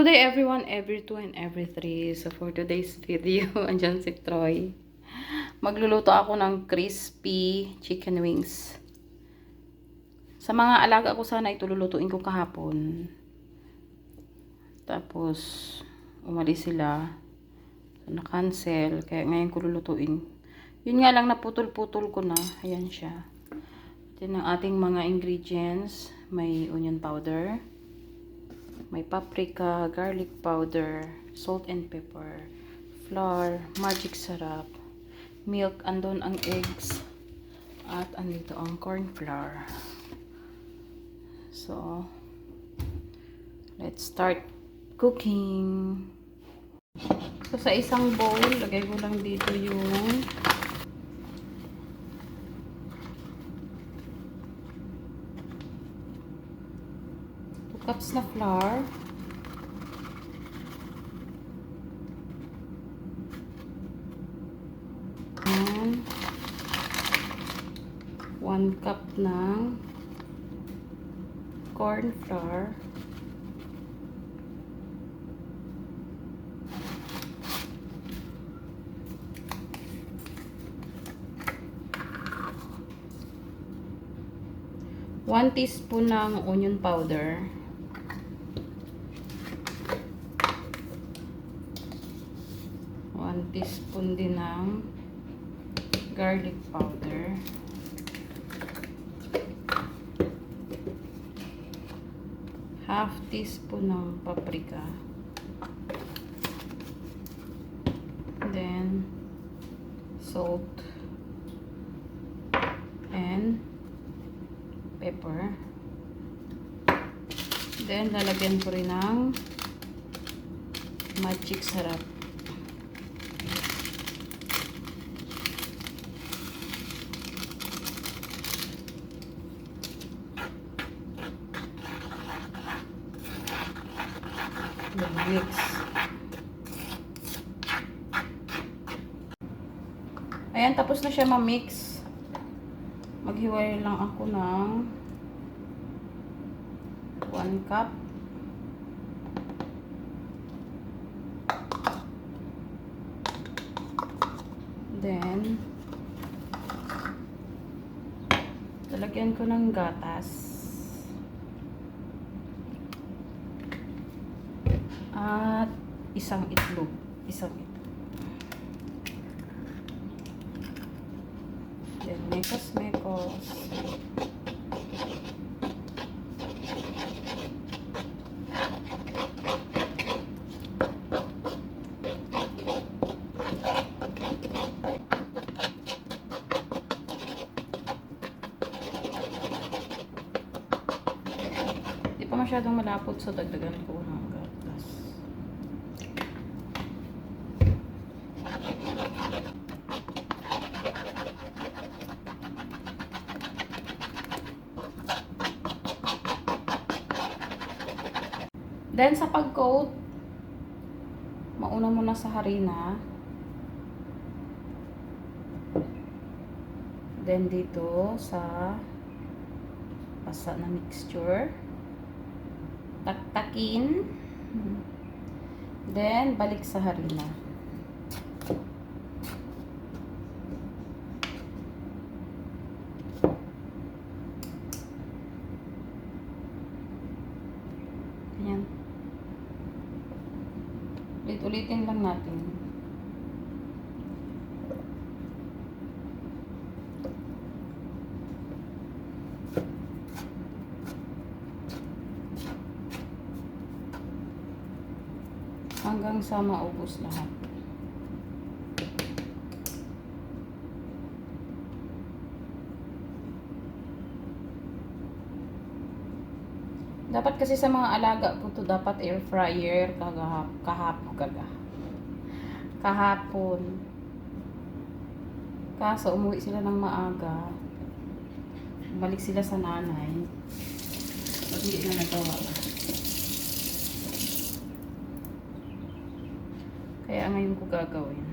Good day everyone, every 2 and every 3. So for today's video, andyan si Troy. Magluluto ako ng crispy chicken wings. Sa mga alaga ko sana itululutuin ko kahapon. Tapos umalis sila. So, na-cancel. Kaya ngayon ko lulutuin. Yun nga lang naputol-putol ko na. Ayan siya. Ito ang ating mga ingredients. May onion powder. May paprika, garlic powder, salt and pepper, flour, magic sarap, milk, andon ang eggs, at andito ang corn flour. So, let's start cooking. So, sa isang bowl, lagay ko lang dito yung 2 cups na flour. And 1 cup ng corn flour. One teaspoon ng onion powder. 1 teaspoon din ng garlic powder. Half teaspoon ng paprika. Then salt and pepper. Then lalagyan ko rin ng magic sarap. Mix. Ayan, tapos na siya ma-mix. Maghiwalay lang ako ng 1 cup. Then, lalagyan ko ng gatas. At isang itlog. Then, mekos. Di pa masyadong malapot, so dagdagan ko ng gatas. Then, sa pag-coat, mauna muna sa harina. Then, dito sa basa na mixture. Taktakin. Then, balik sa harina. Ayan. Ulit-ulitin lang natin. Hanggang sa maubos lahat. Dapat kasi sa mga alaga po to dapat air fryer kahapon. Kaso umuwi sila ng maaga. Balik sila sa nanay. Hindi na nagawa. Kaya ngayon ko gagawin.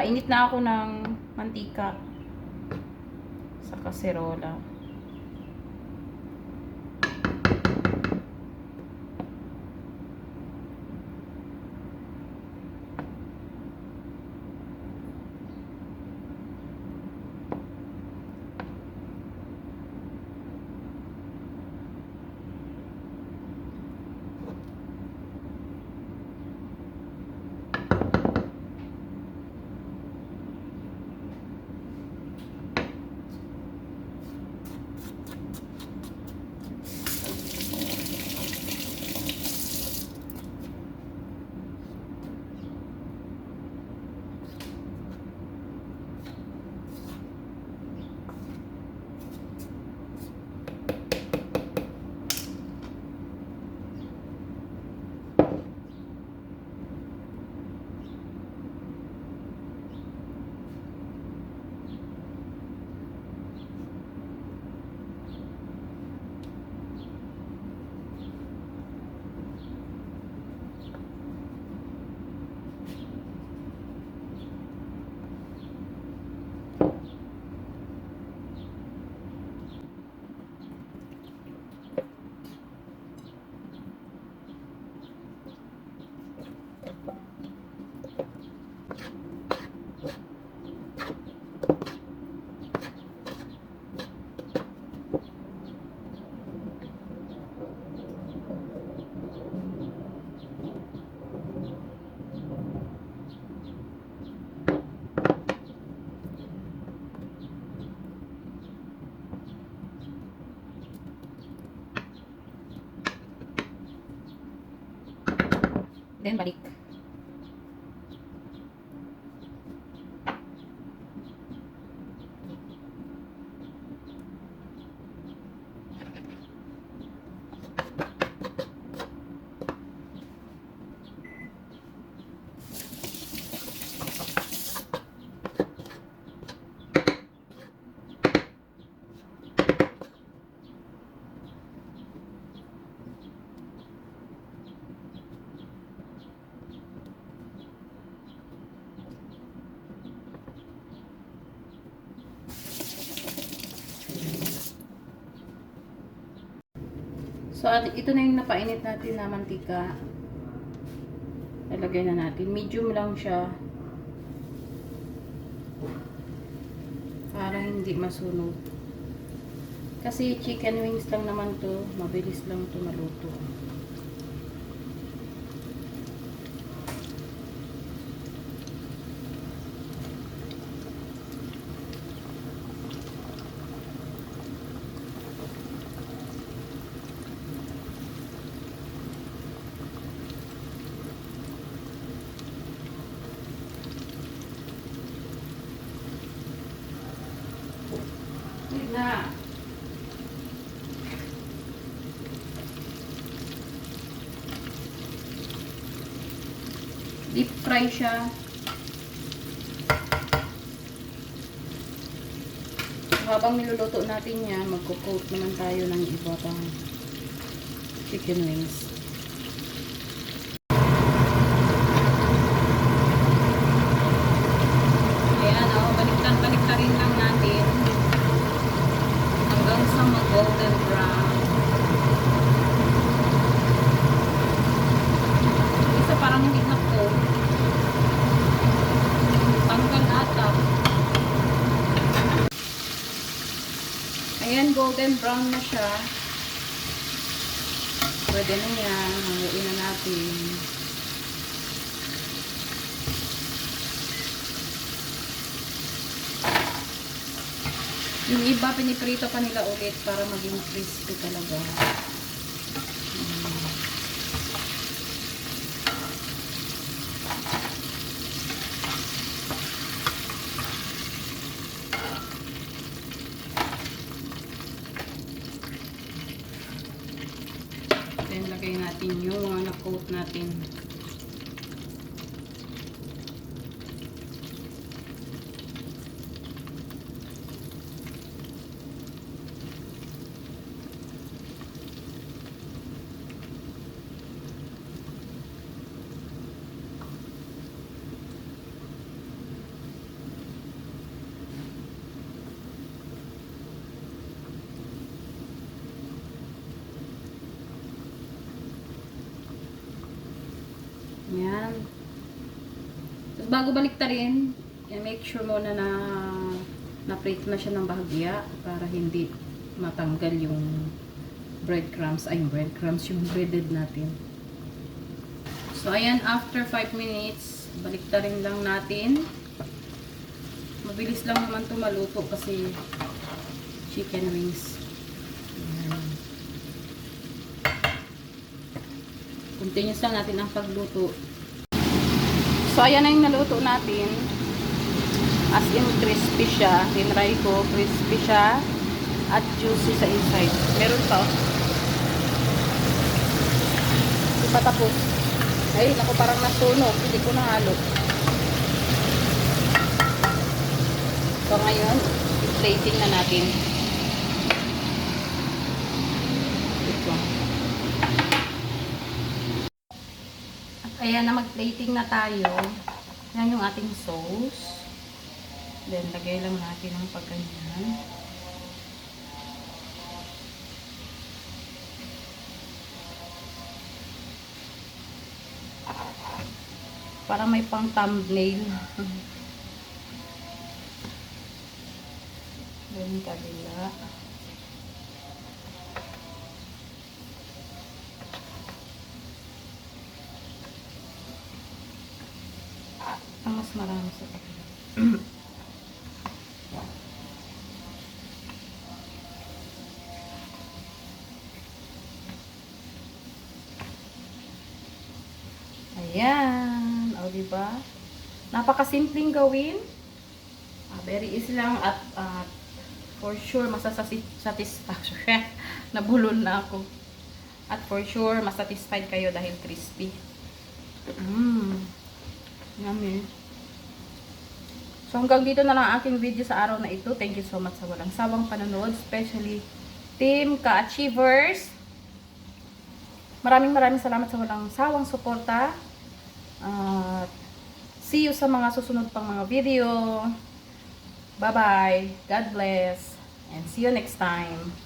Nagpainit na ako ng mantika sa kaserola. Then balik. So, ito na yung napainit natin na mantika. Lalagay na natin. Medium lang siya. Para hindi masunog. Kasi chicken wings lang naman to. Mabilis lang to maluto. Na. Deep fry siya. Habang niluluto natin yan, magko-coat naman tayo ng iba pang chicken wings. Ayan, baliktad-baliktarin lang natin. Hanggang sa mag-golden brown. Isa parang hindi na po. Tanggal ata. Ayan, golden brown na siya. Pwede na yan. Hanguin na natin. Yung iba, piniprito pa nila ulit para maging crispy talaga. Then, lagay natin yung mga na-coat natin. bago baliktarin, make sure muna na na-plate na siya ng bahagya para hindi matanggal yung breadcrumbs, yung breaded natin. So, ayan, after 5 minutes, baliktarin lang natin. Mabilis lang naman ito maluto kasi chicken wings. Ayan. Continuous lang natin ang pagluto. So, ayan na yung naluto natin. As in, crispy siya. Tinry ko, crispy siya. At juicy sa inside. Meron pa. Hindi pa tapos. Ay, naku, parang nasunog. Hindi ko nahalo. So, ngayon, plating na natin. Ito. At ayan na, mag-plating na tayo. Yan yung ating sauce. Then, lagay lang natin ng pagganyan. Para may pang thumbnail. Then, kabila. Ang mas marami sa kabila. Ayan. O, diba? Napakasimpleng gawin. Very easy lang at for sure masasatisfaction. Nabulol na ako. At for sure masatisfied kayo dahil crispy. Yummy. So, hanggang dito na lang ang aking video sa araw na ito. Thank you so much sa walang sawang panonood. Especially Team Ka-Achievers. Maraming salamat sa walang sawang suporta. See you sa mga susunod pang mga video. Bye-bye. God bless. And see you next time.